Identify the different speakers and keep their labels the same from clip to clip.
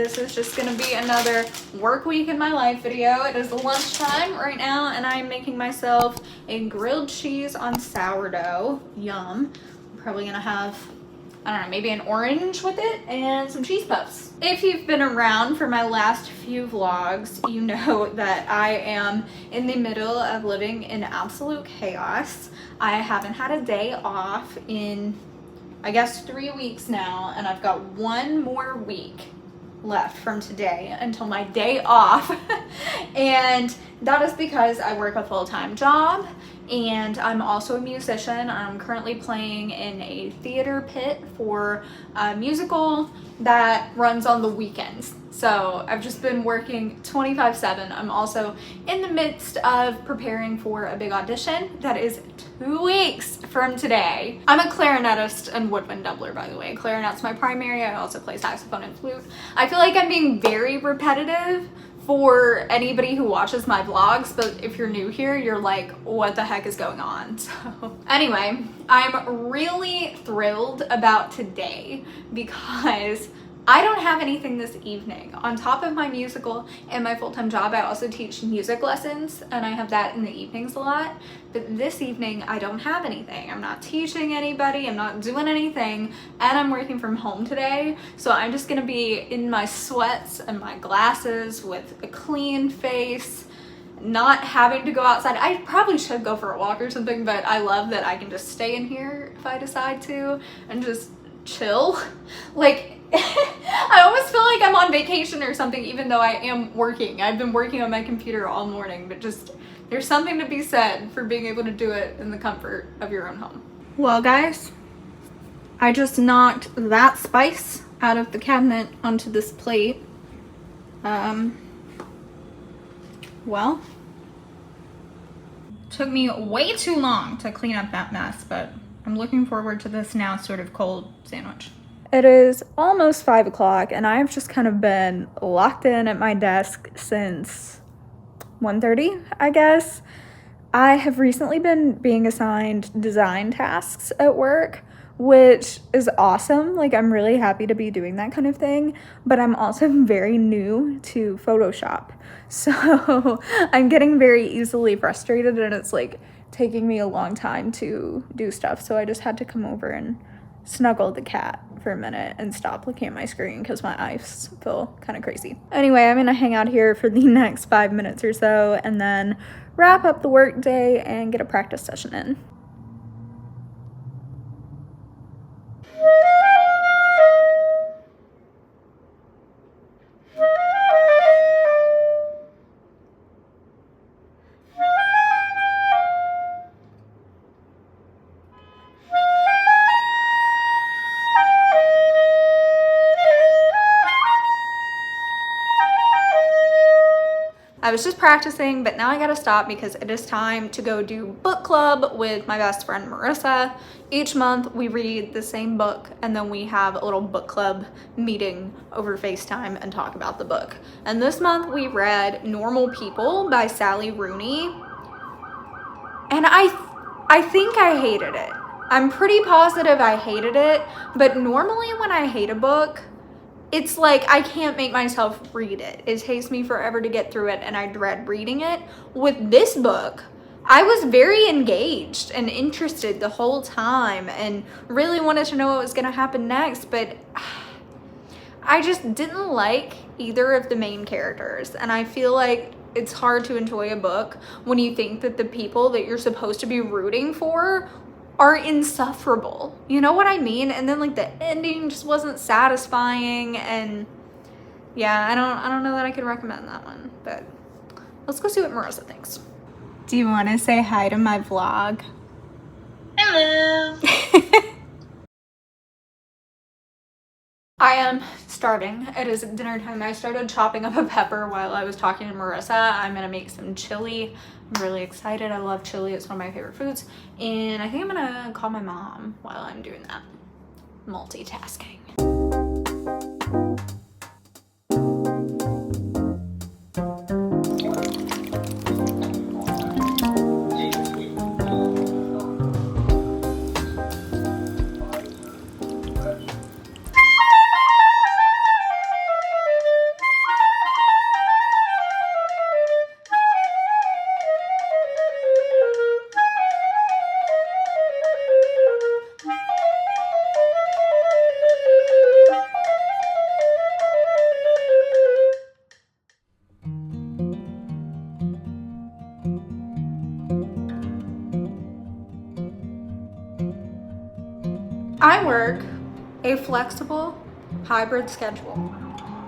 Speaker 1: this is just gonna be another work week in my life video. It is lunchtime right now and I'm making myself a grilled cheese on sourdough. Yum. I'm probably gonna have, I don't know, maybe an orange with it and some cheese puffs. If you've been around for my last few vlogs, you know that I am in the middle of living in absolute chaos. I haven't had a day off in, I guess, 3 weeks now, and I've got 1 more week left from today until my day off. And that is because I work a full-time job and I'm also a musician. I'm currently playing in a theater pit for a musical that runs on the weekends. So I've just been working 25/7. I'm also in the midst of preparing for a big audition that is 2 weeks from today. I'm a clarinetist and woodwind doubler, by the way. Clarinet's my primary. I also play saxophone and flute. I feel like I'm being very repetitive for anybody who watches my vlogs, but if you're new here, you're like, what the heck is going on? So anyway, I'm really thrilled about today because I don't have anything this evening. On top of my musical and my full-time job, I also teach music lessons and I have that in the evenings a lot. But this evening, I don't have anything. I'm not teaching anybody, I'm not doing anything, and I'm working from home today. So I'm just gonna be in my sweats and my glasses with a clean face, not having to go outside. I probably should go for a walk or something, but I love that I can just stay in here if I decide to and just chill. Like, I almost feel like I'm on vacation or something, even though I am working. I've been working on my computer all morning, but just there's something to be said for being able to do it in the comfort of your own home. Well, guys, I just knocked that spice out of the cabinet onto this plate. Well, took me way too long to clean up that mess, but I'm looking forward to this now sort of cold sandwich. It is almost 5 o'clock and I've just kind of been locked in at my desk since 1:30, I guess. I have recently been being assigned design tasks at work, which is awesome. Like, I'm really happy to be doing that kind of thing, but I'm also very new to Photoshop. So I'm getting very easily frustrated and it's like taking me a long time to do stuff. So I just had to come over and snuggle the cat for a minute and stop looking at my screen because my eyes feel kind of crazy. Anyway, I'm gonna hang out here for the next 5 minutes or so and then wrap up the work day and get a practice session in. I was just practicing, but now I gotta stop because it is time to go do book club with my best friend Marissa. Each month we read the same book and then we have a little book club meeting over FaceTime and talk about the book. And this month we read Normal People by Sally Rooney. And I think I hated it. I'm pretty positive I hated it, but normally when I hate a book, it's like I can't make myself read it. It takes me forever to get through it and I dread reading it. With this book, I was very engaged and interested the whole time and really wanted to know what was gonna happen next, but I just didn't like either of the main characters. And I feel like it's hard to enjoy a book when you think that the people that you're supposed to be rooting for are insufferable, you know what I mean? And then like the ending just wasn't satisfying, and yeah, I don't know that I could recommend that one, but let's go see what Marissa thinks. Do you want to say hi to my vlog?
Speaker 2: Hello.
Speaker 1: I am starving. It is dinner time. I started chopping up a pepper while I was talking to Marissa. I'm gonna make some chili. I'm really excited. I love chili. It's one of my favorite foods. And I think I'm gonna call my mom while I'm doing that. Multitasking. I work a flexible hybrid schedule.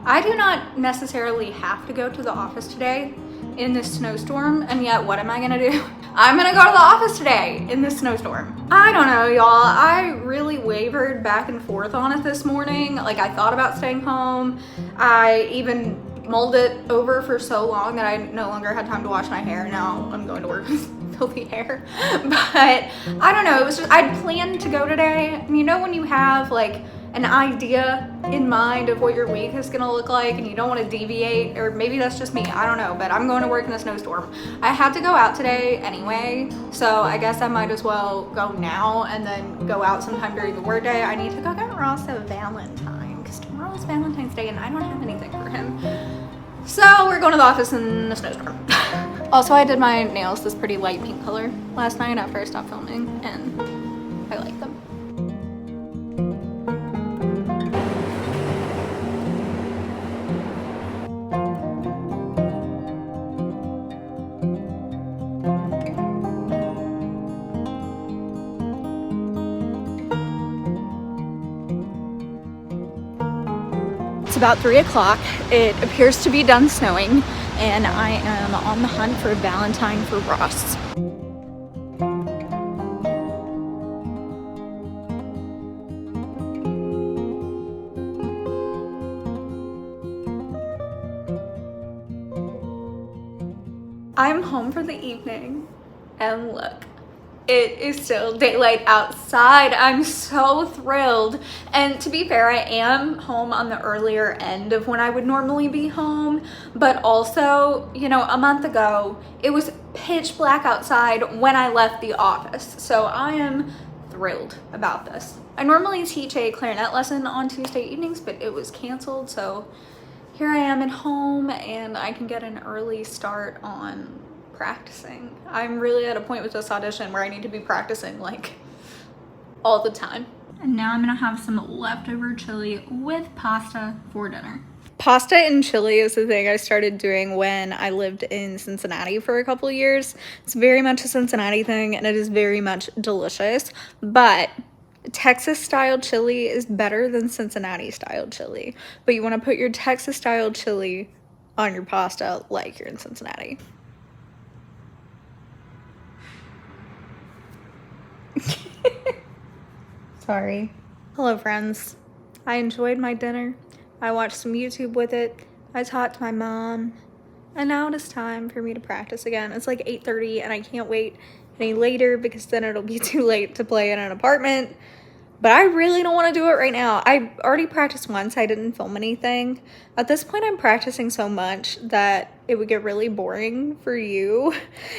Speaker 1: I do not necessarily have to go to the office today in this snowstorm, and yet what am I gonna do? I'm gonna go to the office today in this snowstorm. I don't know, y'all. I really wavered back and forth on it this morning. Like, I thought about staying home. I even mulled it over for so long that I no longer had time to wash my hair. Now I'm going to work with filthy hair. But I don't know, it was just, I'd planned to go today. And you know when you have like an idea in mind of what your week is gonna look like and you don't want to deviate, or maybe that's just me, I don't know, but I'm going to work in a snowstorm. I had to go out today anyway, so I guess I might as well go now and then go out sometime during the workday. I need to go get Ross a Valentine because tomorrow's Valentine's Day and I don't have anything for him. So we're going to the office in a snowstorm. Also, I did my nails this pretty light pink color last night after I stopped filming, and I like them. It's about 3 o'clock. It appears to be done snowing, and I am on the hunt for Valentine for Ross. I'm home for the evening, and look. It is still daylight outside. I'm so thrilled. And to be fair, I am home on the earlier end of when I would normally be home. But also, you know, a month ago, it was pitch black outside when I left the office. So I am thrilled about this. I normally teach a clarinet lesson on Tuesday evenings, but it was canceled. So here I am at home and I can get an early start on practicing. I'm really at a point with this audition where I need to be practicing like all the time. And now I'm gonna have some leftover chili with pasta for dinner. Pasta and chili is the thing I started doing when I lived in Cincinnati for a couple of years. It's very much a Cincinnati thing and it is very much delicious, but Texas style chili is better than Cincinnati style chili. But you want to put your Texas style chili on your pasta like you're in Cincinnati. Sorry. Hello friends. I enjoyed my dinner. I watched some YouTube with it. I talked to my mom. And now it is time for me to practice again. It's like 8:30 and I can't wait any later because then it'll be too late to play in an apartment. But I really don't want to do it right now. I already practiced once. I didn't film anything. At this point, I'm practicing so much that it would get really boring for you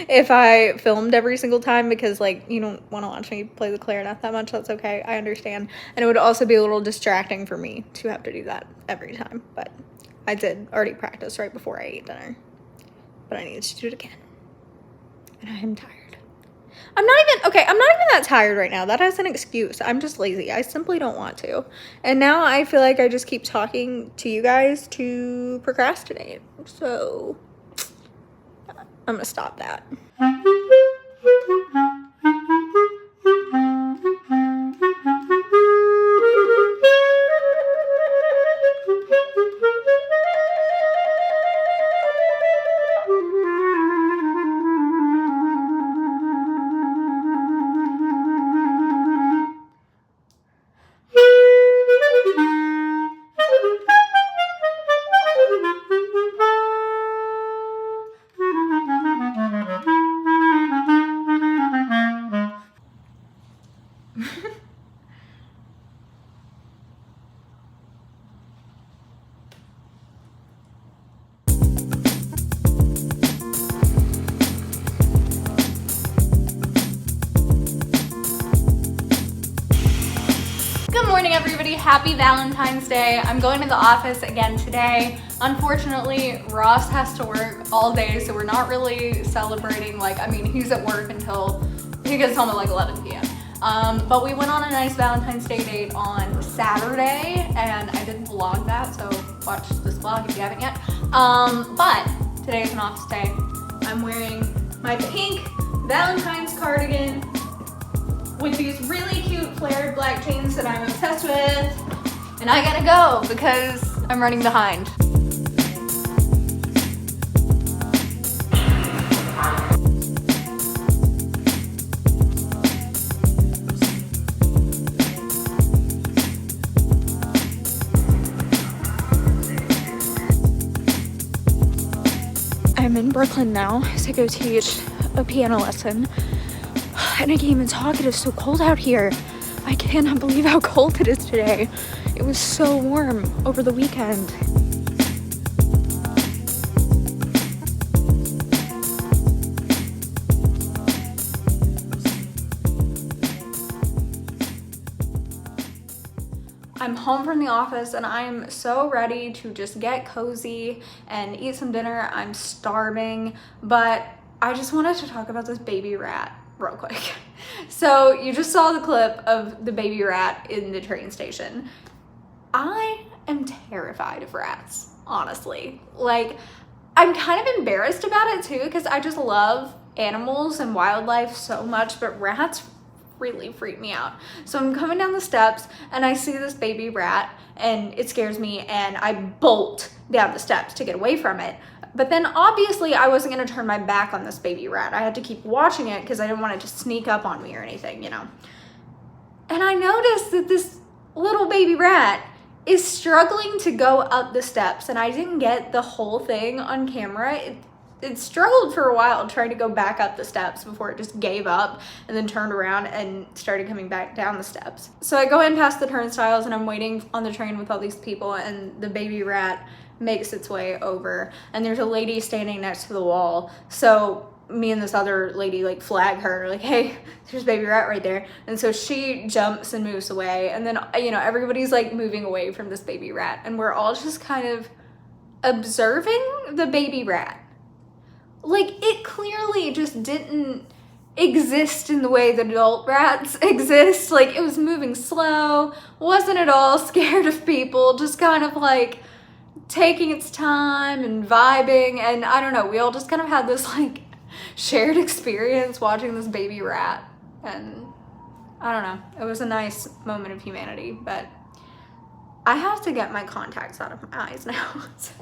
Speaker 1: if I filmed every single time because, like, you don't want to watch me play the clarinet that much. That's okay. I understand. And it would also be a little distracting for me to have to do that every time. But I did already practice right before I ate dinner. But I needed to do it again. And I am tired. I'm not even that tired right now. That is an excuse. I'm just lazy. I simply don't want to. And now I feel like I just keep talking to you guys to procrastinate. So I'm gonna stop that. Everybody, happy Valentine's Day. I'm going to the office again today. Unfortunately, Ross has to work all day, so we're not really celebrating. Like, I mean, he's at work until he gets home at like 11 p.m. But we went on a nice Valentine's Day date on Saturday, and I didn't vlog that, so watch this vlog if you haven't yet. But today is an office day. I'm wearing my pink Valentine's cardigan with these really cute flared black jeans that I'm obsessed with. And I gotta go because I'm running behind. I'm in Brooklyn now to go teach a piano lesson. And I can't even talk, it is so cold out here. I cannot believe how cold it is today. It was so warm over the weekend. I'm home from the office and I'm so ready to just get cozy and eat some dinner. I'm starving, but I just wanted to talk about this baby rat real quick. So you just saw the clip of the baby rat in the train station. I am terrified of rats, honestly. Like, I'm kind of embarrassed about it too because I just love animals and wildlife so much, but rats really freak me out. So I'm coming down the steps and I see this baby rat and it scares me and I bolt down the steps to get away from it. But then obviously I wasn't gonna turn my back on this baby rat. I had to keep watching it because I didn't want it to sneak up on me or anything, you know. And I noticed that this little baby rat is struggling to go up the steps and I didn't get the whole thing on camera. It struggled for a while trying to go back up the steps before it just gave up and then turned around and started coming back down the steps. So I go in past the turnstiles and I'm waiting on the train with all these people and the baby rat makes its way over and there's a lady standing next to the wall. So me and this other lady like flag her like, hey, there's baby rat right there. And so she jumps and moves away and then, you know, everybody's like moving away from this baby rat and we're all just kind of observing the baby rat. Like, it clearly just didn't exist in the way that adult rats exist. Like, it was moving slow, wasn't at all scared of people, just kind of like taking its time and vibing. And I don't know, we all just kind of had this like shared experience watching this baby rat. And I don't know, it was a nice moment of humanity, but I have to get my contacts out of my eyes now. So.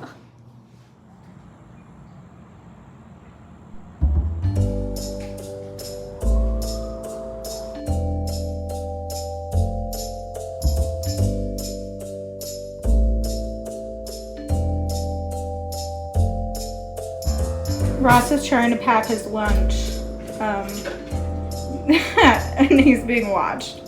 Speaker 3: Ross is trying to pack his lunch, and he's being watched.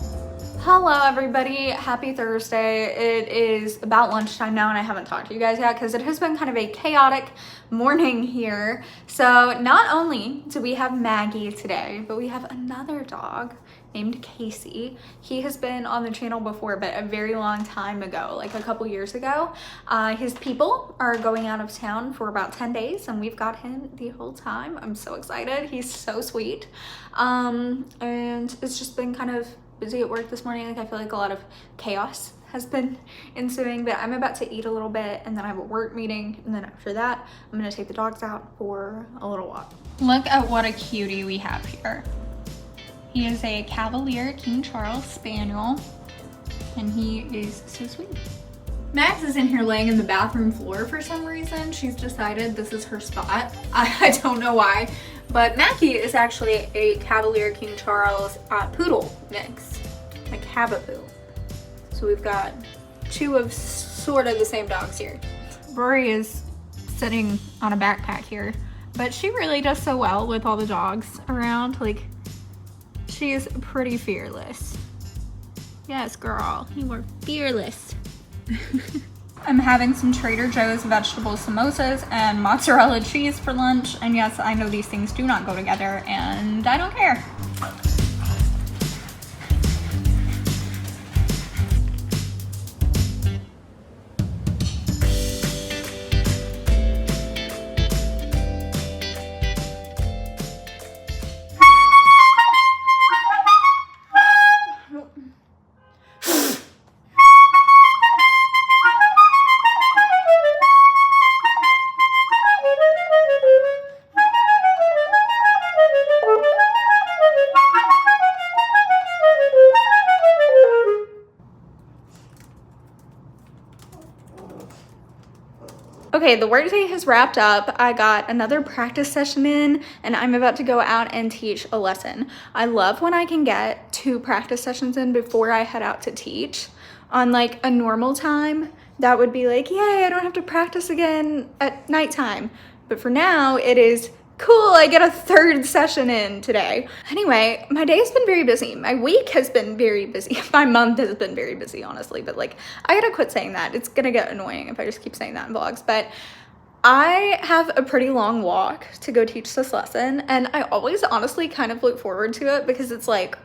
Speaker 1: Hello everybody, happy Thursday. It is about lunchtime now and I haven't talked to you guys yet because it has been kind of a chaotic morning here. So not only do we have Maggie today, but we have another dog named Casey. He has been on the channel before, but a very long time ago, like a couple years ago. His people are going out of town for about 10 days and we've got him the whole time. I'm so excited. He's so sweet. And it's just been kind of busy at work this morning. Like I feel like a lot of chaos has been ensuing, but I'm about to eat a little bit and then I have a work meeting and then after that I'm gonna take the dogs out for a little walk. Look at what a cutie we have here. He is a Cavalier King Charles Spaniel and he is so sweet. Max is in here laying in the bathroom floor for some reason. She's decided this is her spot. I don't know why. But Mackie is actually a Cavalier King Charles poodle mix, like Cavapoo. So we've got two of sort of the same dogs here. Rory is sitting on a backpack here, but she really does so well with all the dogs around. Like, she is pretty fearless. Yes, girl, you are fearless. I'm having some Trader Joe's vegetable samosas and mozzarella cheese for lunch. And yes, I know these things do not go together and I don't care. Okay, the workday has wrapped up. I got another practice session in and I'm about to go out and teach a lesson. I love when I can get 2 practice sessions in before I head out to teach. On like a normal time, that would be like, yay, I don't have to practice again at nighttime. But for now, it is cool, I get a 3rd session in today. Anyway, my day's been very busy. My week has been very busy. My month has been very busy, honestly, but like, I gotta quit saying that. It's gonna get annoying if I just keep saying that in vlogs, but I have a pretty long walk to go teach this lesson, and I always honestly kind of look forward to it because it's like,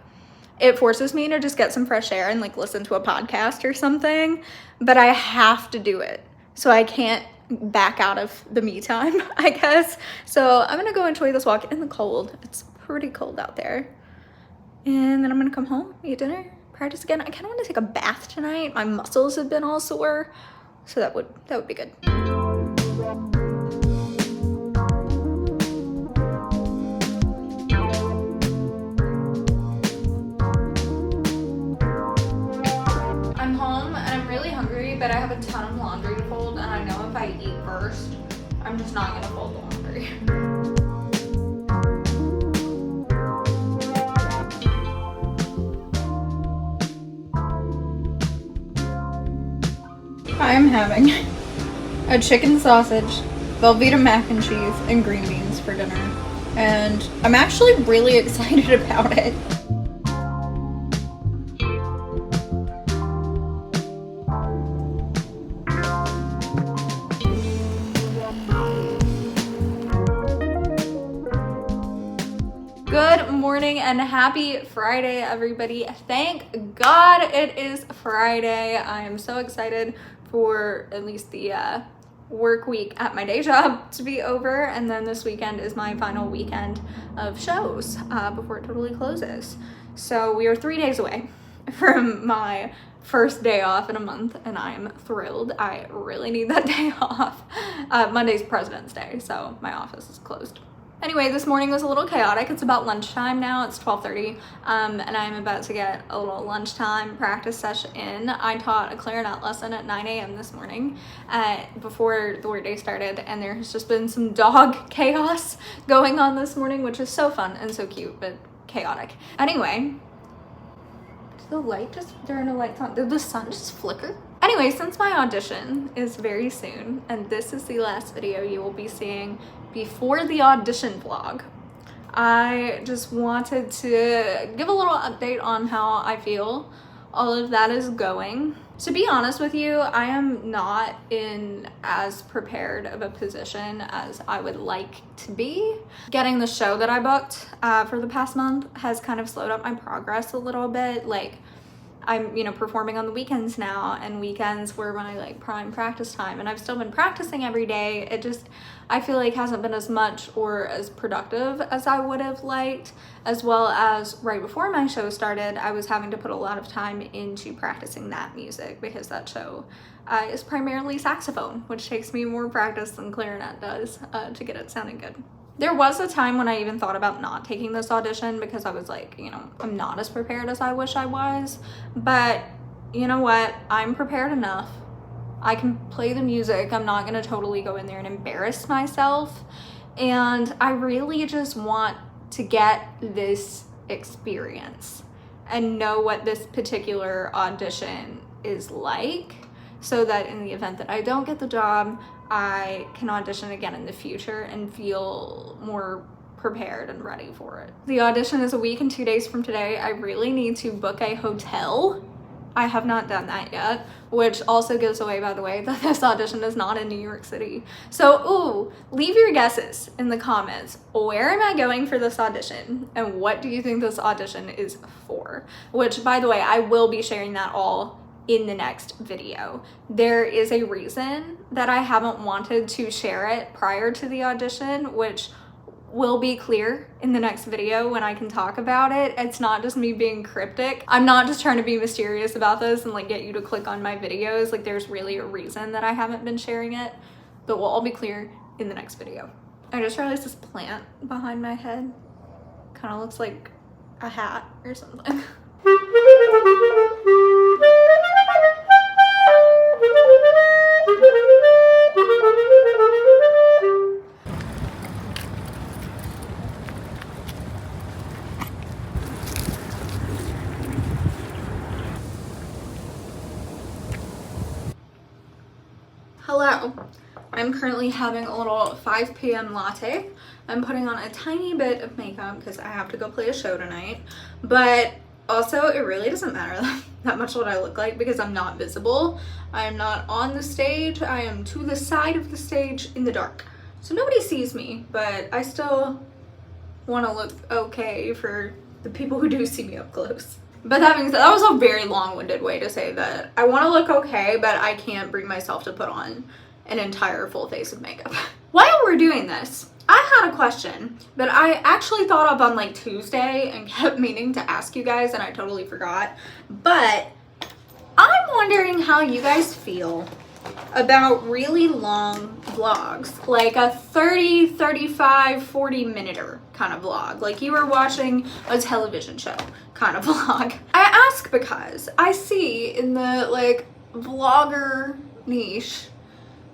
Speaker 1: it forces me to just get some fresh air and like listen to a podcast or something, but I have to do it. So I can't back out of the me time, I guess. So I'm gonna go enjoy this walk in the cold. It's pretty cold out there. And then I'm gonna come home, eat dinner, practice again. I kind of want to take a bath tonight. My muscles have been all sore, so that would be good. I'm home and I'm really hungry, but I have a ton of laundry to fold, and I know if I eat first, I'm just not gonna fold the laundry. I am having a chicken sausage, Velveeta mac and cheese, and green beans for dinner, and I'm actually really excited about it. Good morning and happy Friday, everybody. Thank God it is Friday. I am so excited for at least the work week at my day job to be over, and then this weekend is my final weekend of shows before it totally closes. So we are 3 days away from my first day off in a month, and I am thrilled. I really need that day off. Monday's President's Day, so my office is closed. Anyway, this morning was a little chaotic. It's about lunchtime now. It's 12:30, and I'm about to get a little lunchtime practice session in. I taught a clarinet lesson at 9 a.m. this morning before the workday started, and there has just been some dog chaos going on this morning, which is so fun and so cute, but chaotic. Anyway, there are no lights on. Did the sun just flicker? Anyway, since my audition is very soon, and this is the last video you will be seeing before the audition vlog, I just wanted to give a little update on how I feel all of that is going. To be honest with you, I am not in as prepared of a position as I would like to be. Getting the show that I booked for the past month has kind of slowed up my progress a little bit. Like, I'm, performing on the weekends now, and weekends were my like prime practice time, and I've still been practicing every day. It just, I feel like hasn't been as much or as productive as I would have liked, as well as right before my show started, I was having to put a lot of time into practicing that music because that show is primarily saxophone, which takes me more practice than clarinet does to get it sounding good. There was a time when I even thought about not taking this audition because I was like, I'm not as prepared as I wish I was. But you know what? I'm prepared enough. I can play the music. I'm not going to totally go in there and embarrass myself. And I really just want to get this experience and know what this particular audition is like, so that in the event that I don't get the job, I can audition again in the future and feel more prepared and ready for it. The audition is a week and 2 days from today. I really need to book a hotel. I have not done that yet, which also gives away, by the way, that this audition is not in New York City. So, leave your guesses in the comments. Where am I going for this audition? And what do you think this audition is for? Which, by the way, I will be sharing that all in the next video. There is a reason that I haven't wanted to share it prior to the audition, which will be clear in the next video when I can talk about it. It's not just me being cryptic. I'm not just trying to be mysterious about this and like get you to click on my videos. Like, there's really a reason that I haven't been sharing it, but we'll all be clear in the next video. I just realized this plant behind my head kind of looks like a hat or something. currently having a little 5 p.m. latte. I'm putting on a tiny bit of makeup because I have to go play a show tonight. But also, it really doesn't matter that much what I look like because I'm not visible. I am not on the stage. I am to the side of the stage in the dark. So nobody sees me, but I still want to look okay for the people who do see me up close. But that being said, that was a very long-winded way to say that I want to look okay, but I can't bring myself to put on an entire full face of makeup. While we're doing this, I had a question that I actually thought of on like Tuesday and kept meaning to ask you guys, and I totally forgot. But I'm wondering how you guys feel about really long vlogs, like a 30, 35, 40 minute kind of vlog, like you were watching a television show kind of vlog. I ask because I see in the like vlogger niche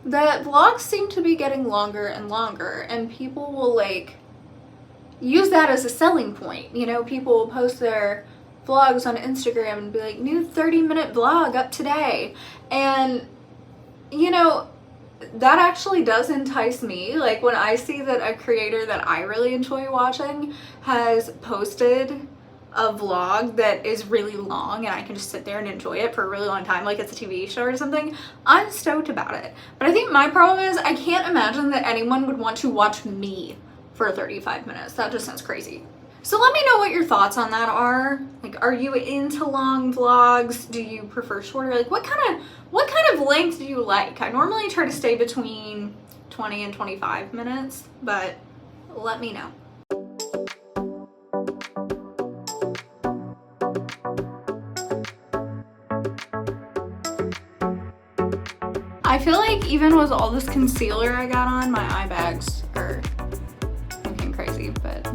Speaker 1: that vlogs seem to be getting longer and longer, and people will like use that as a selling point. You know, people will post their vlogs on Instagram and be like, new 30-minute vlog up today. And you know, that actually does entice me. Like when I see that a creator that I really enjoy watching has posted a vlog that is really long and I can just sit there and enjoy it for a really long time, like it's a TV show or something, I'm stoked about it. But I think my problem is I can't imagine that anyone would want to watch me for 35 minutes. That just sounds crazy. So let me know what your thoughts on that are. Like, are you into long vlogs? Do you prefer shorter? Like, what kind of length do you like? I normally try to stay between 20 and 25 minutes, but let me know. I feel like even with all this concealer I got on, my eye bags are looking crazy, but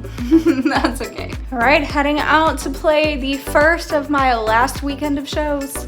Speaker 1: that's okay. All right, heading out to play the first of my last weekend of shows.